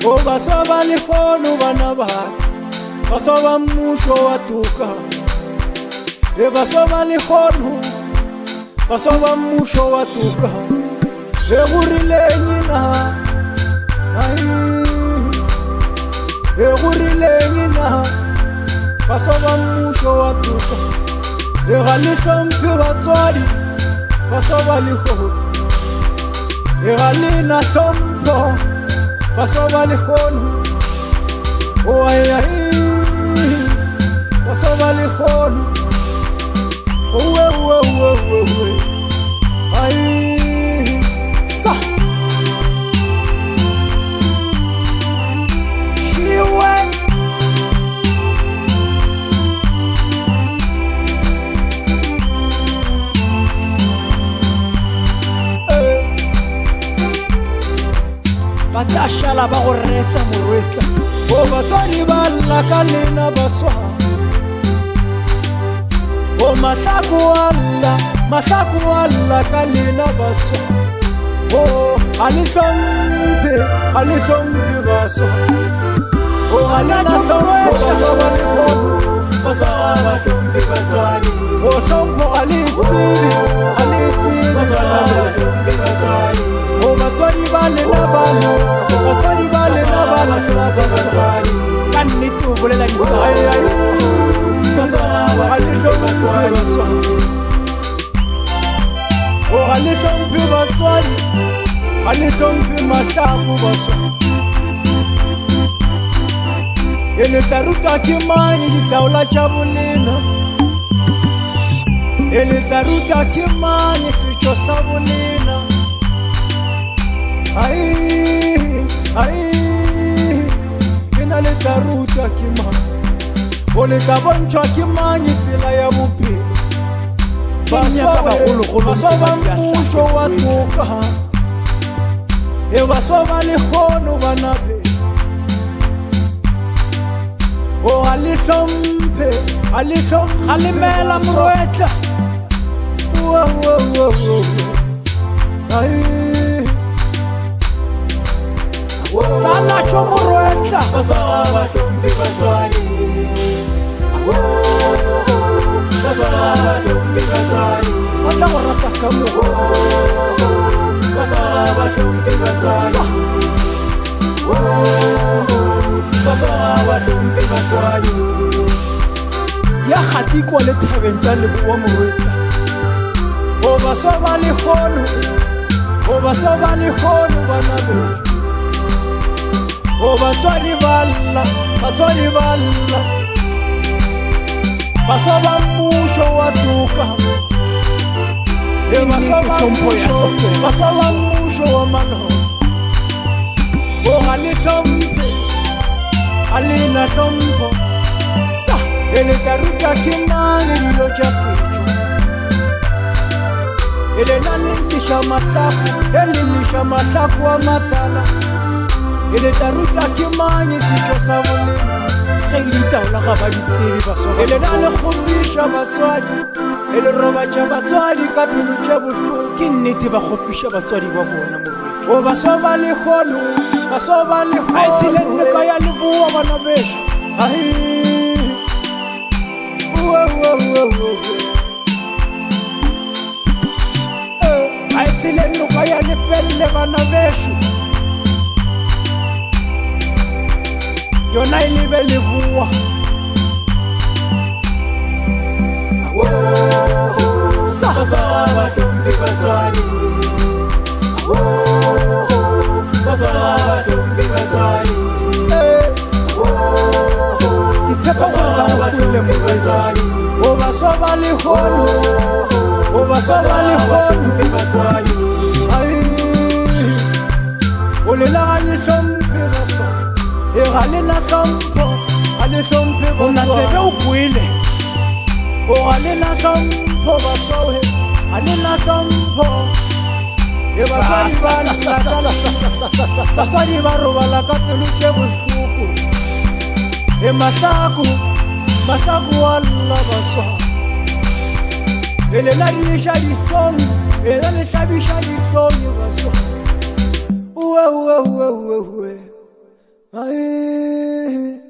O baswa ba lekgono bana ba baswa ba mmušo wa toka e baswa ba lekgono baswa ba mmušo wa toka e go rileng naha e go rileng naha baswa ba mmušo wa toka e ga le hlomphe batswadi baswa ba lekgono e ga le na hlompho baswa ba lekgono o ai baswa ba lekgono we ai sa shiwe batashala ba go retsa morwetla o batswadi ba lla ka lena baswa o mahlaku alla ka lena baswa o alihlombe baswa o alana baswa ba lekgono baswa ba hlombe batswadi o hlompho alitsiri baswa ba hlombe batswadi o batswadi ba lena bana batswadi ba lena bana baswa ka nnete o bolela o alihlombe batswadi alihlombe mahlaku baswa e le tla rutwa ke manye ditaola tša bolena e le tla rutwa ke manye setšo sa bolena ke na le tla rutwa ke manye o le tla bontšhwa ke manye tsela ya bophelo baswa ba mmušo wa toka e baswa ba lekgono banabe o alihlompe galemela morwetla tanatsho morwetla baswa ba hlompe batswadi baswa ba hlompe batswadi ba tla go rata ka mogo baswa ba hlompe batswadi baswa ba hlompe batswadi dia kgatikwa le thabeng tša leboa morwetla o baswa ba lekgono bana beso o batswadi ba lla baswa ba mmušo wa toka e baswa ba mmušo wa maloba o ga le hlomphe a lena hlompho sa e le tla ruta ke mane dilo tša setšo e le na le liša mahlaku a matala e le tla ruta ke manye setšo sa bolena ge ditaola ga ba ditsebi baswa e le na le kgopiša batswadi e le robatša batswadi ka pelo tša bohloko ke nnete ba kgopiša batswadi ba bona morwetla o baswa ba lekgono a etseleng leka ya leboa bana beso a etseleng leka ya lepelle bana beso yona e lebe leboa baswa ba hlompe batswadi baswa ba hlompe batswadi itshepa gore ba gotlile mobatswadi o baswa ba lekgono batswadi o lela ga le hlomphe baswa e ga le na hlompho ga le hlomphe bona tsebe o kwele o ga le na hlompho baswa ga le na hlompho e batswadi ba robala ka pelo tše bohloko e mahlaku wa lla baswa e le la dileša dihlong e la le hlabiša dihlong baswa Aye.